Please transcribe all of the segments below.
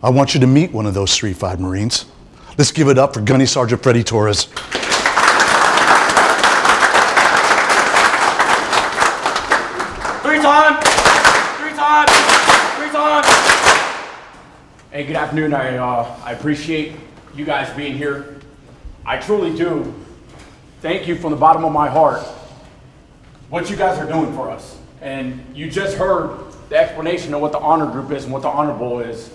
I want you to meet one of those 3-5 Marines. Let's give it up for Gunnery Sgt. Freddy Torres. Three time! Hey, good afternoon. I appreciate you guys being here. I truly do. Thank you from the bottom of my heart what you guys are doing for us. And you just heard the explanation of what the honor group is and what the honor bowl is.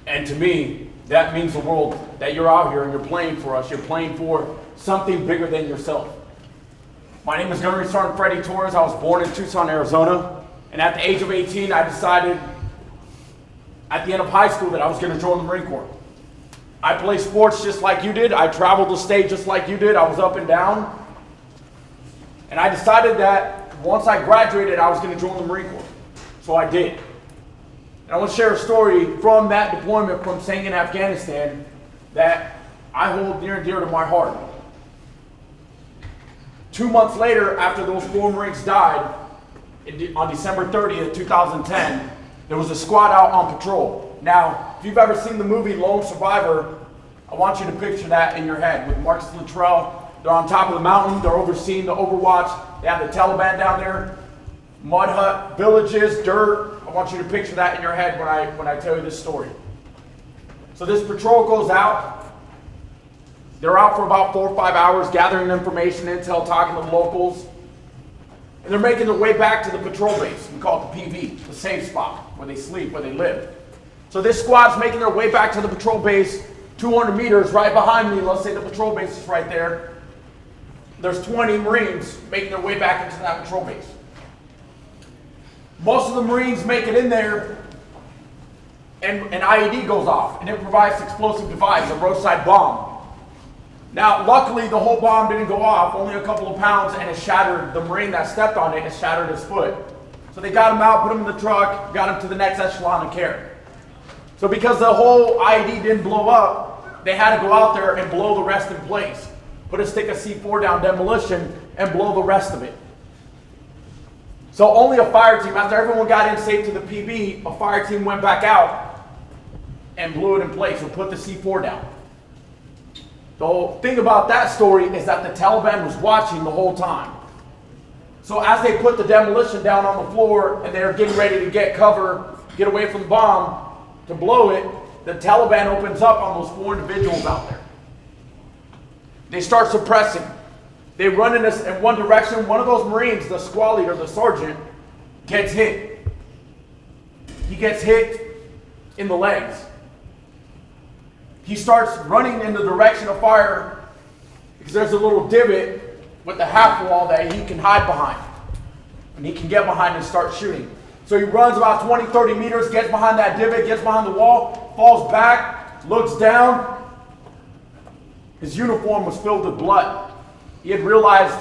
And to me, that means the world that you're out here and you're playing for us. You're playing for something bigger than yourself. My name is Gunnery Sgt. Freddy Torres. I was born in Tucson, Arizona. And at the age of 18, I decided at the end of high school that I was going to join the Marine Corps. I play sports just like you did. I traveled the state just like you did. I was up and down. And I decided that once I graduated, I was going to join the Marine Corps. So I did. And I want to share a story from that deployment from staying in Afghanistan that I hold near and dear to my heart. 2 months later, after those 4 Marines died, on December 30th, 2010, there was a squad out on patrol. Now, if you've ever seen the movie Lone Survivor, I want you to picture that in your head with Marcus Luttrell. They're on top of the mountain. They're overseeing the Overwatch. They have the Taliban down there. Mud hut, villages, dirt. I want you to picture that in your head when I tell you this story. So this patrol goes out. They're out for about 4 or 5 hours gathering information, intel, talking to the locals. And they're making their way back to the patrol base. We call it the PV, the safe spot, where they sleep, where they live. So this squad's making their way back to the patrol base, 200 meters right behind me. Let's say the patrol base is right there. There's 20 Marines making their way back into that patrol base. Most of the Marines make it in there, and an IED goes off, an improvised explosive device, a roadside bomb. Now, luckily, the whole bomb didn't go off, only a couple of pounds, and it shattered the Marine that stepped on it. It shattered his foot. So they got him out, put him in the truck, got him to the next echelon of care. So because the whole IED didn't blow up, they had to go out there and blow the rest in place. Put a stick of C4 down demolition and blow the rest of it. So only a fire team, after everyone got in safe to the PB, a fire team went back out and blew it in place or put the C4 down. The whole thing about that story is that the Taliban was watching the whole time. So as they put the demolition down on the floor and they're getting ready to get cover, get away from the bomb to blow it, the Taliban opens up on those 4 individuals out there. They start suppressing. They run in one direction. One of those Marines, the squad leader, the sergeant, gets hit. He gets hit in the legs. He starts running in the direction of fire because there's a little divot with the half wall that he can hide behind. And he can get behind and start shooting. So he runs about 20, 30 meters, gets behind that divot, gets behind the wall, falls back, looks down. His uniform was filled with blood. He had realized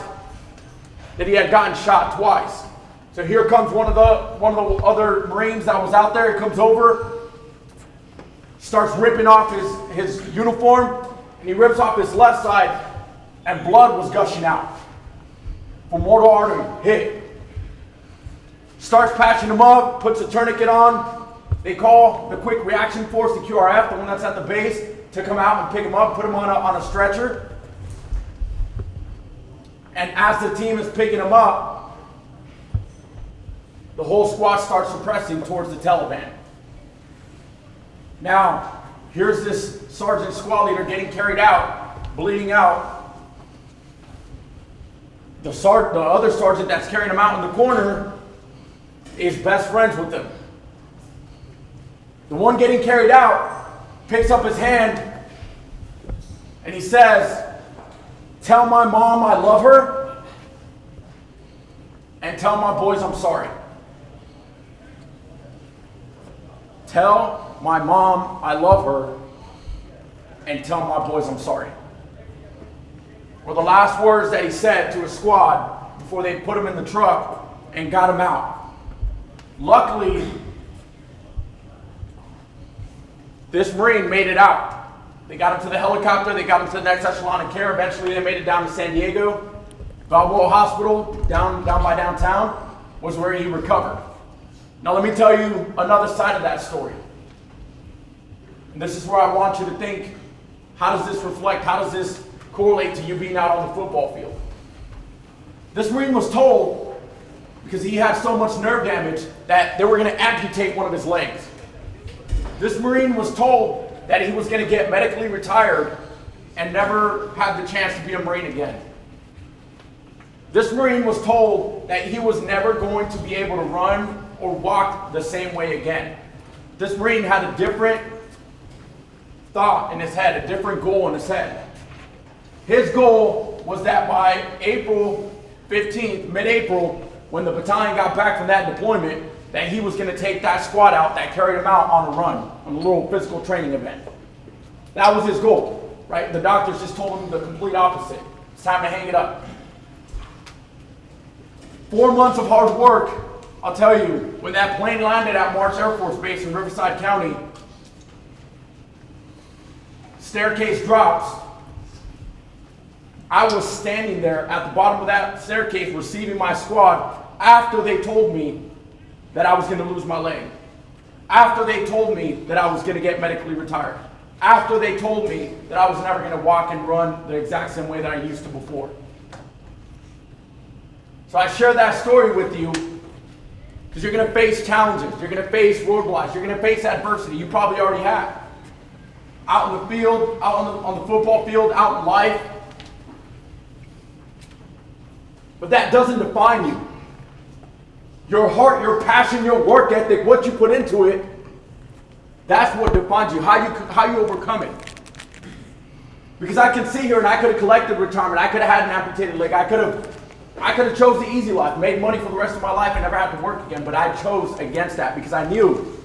that he had gotten shot twice. So here comes one of the other Marines that was out there. He comes over, starts ripping off his uniform, and he rips off his left side, and blood was gushing out from mortal artery hit. Starts patching him up, puts a tourniquet on. They call the quick reaction force, the QRF, the one that's at the base, to come out and pick him up, put him on a stretcher. And as the team is picking him up, the whole squad starts suppressing towards the Taliban. Now, here's this sergeant squad leader getting carried out, bleeding out. The other sergeant that's carrying him out in the corner is best friends with him. The one getting carried out picks up his hand and he says, "Tell my mom I love her and tell my boys I'm sorry." Tell my mom I love her and tell my boys I'm sorry were the last words that he said to his squad before they put him in the truck and got him out. Luckily, this Marine made it out. They got him to the helicopter, they got him to the next echelon of care. Eventually they made it down to San Diego. Balboa Hospital, down by downtown, was where he recovered. Now let me tell you another side of that story. And this is where I want you to think, how does this reflect? How does this correlate to you being out on the football field? This Marine was told, because he had so much nerve damage, that they were going to amputate one of his legs. This Marine was told that he was going to get medically retired and never have the chance to be a Marine again. This Marine was told that he was never going to be able to run or walk the same way again. This Marine had a different thought in his head, a different goal in his head. His goal was that by April 15th, mid-April, when the battalion got back from that deployment, that he was going to take that squad out that carried him out on a run, on a little physical training event. That was his goal, right? The doctors just told him the complete opposite. It's time to hang it up. 4 months of hard work, I'll tell you, when that plane landed at March Air Force Base in Riverside County, staircase drops. I was standing there at the bottom of that staircase receiving my squad after they told me that I was going to lose my leg. After they told me that I was going to get medically retired. After they told me that I was never going to walk and run the exact same way that I used to before. So I share that story with you because you're going to face challenges. You're going to face roadblocks. You're going to face adversity. You probably already have. Out in the field, out on the football field, out in life. But that doesn't define you. Your heart, your passion, your work ethic, what you put into it, that's what defines you, how you overcome it. Because I can sit here and I could have collected retirement, I could have had an amputated leg, I could have chose the easy life, made money for the rest of my life and never had to work again, but I chose against that because I knew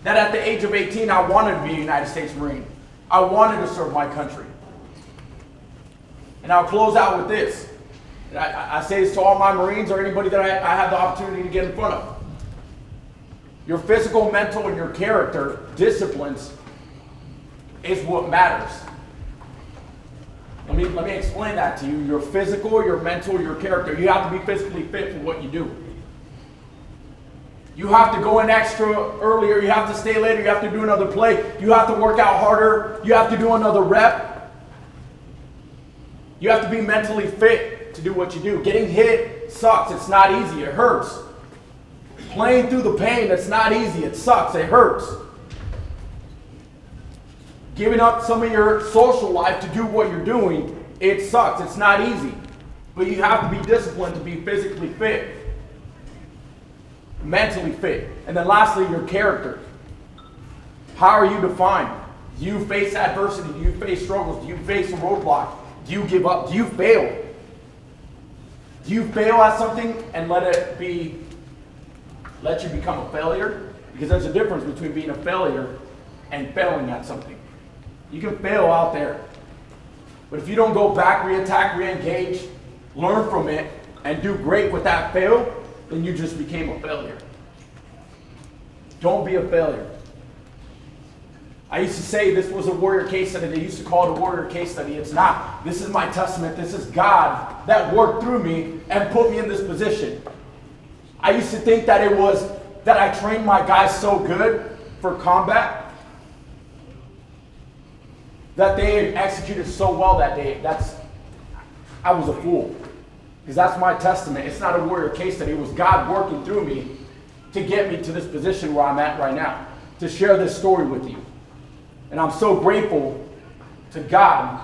that at the age of 18, I wanted to be a United States Marine. I wanted to serve my country. And I'll close out with this. I say this to all my Marines or anybody that I have the opportunity to get in front of. Your physical, mental, and your character disciplines is what matters. Let me explain that to you. Your physical, your mental, your character. You have to be physically fit for what you do. You have to go in extra earlier. You have to stay later. You have to do another play. You have to work out harder. You have to do another rep. You have to be mentally fit to do what you do. Getting hit sucks. It's not easy. It hurts. Playing through the pain, it's not easy. It sucks. It hurts. Giving up some of your social life to do what you're doing, it sucks. It's not easy. But you have to be disciplined to be physically fit. Mentally fit. And then lastly, your character. How are you defined? Do you face adversity? Do you face struggles? Do you face a roadblock? Do you give up? Do you fail? Do you fail at something and let you become a failure? Because there's a difference between being a failure and failing at something. You can fail out there. But if you don't go back, re-attack, re-engage, learn from it, and do great with that fail, then you just became a failure. Don't be a failure. I used to say this was a warrior case study. They used to call it a warrior case study. It's not. This is my testament. This is God that worked through me and put me in this position. I used to think that it was that I trained my guys so good for combat that they executed so well that day. I was a fool. Because that's my testament. It's not a warrior case study. It was God working through me to get me to this position where I'm at right now, to share this story with you. And I'm so grateful to God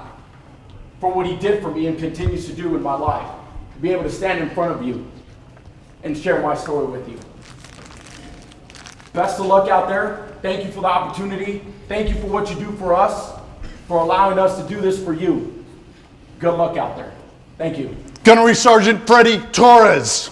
for what He did for me and continues to do in my life. To be able to stand in front of you and share my story with you. Best of luck out there. Thank you for the opportunity. Thank you for what you do for us, for allowing us to do this for you. Good luck out there. Thank you. Gunnery Sergeant Freddy Torres.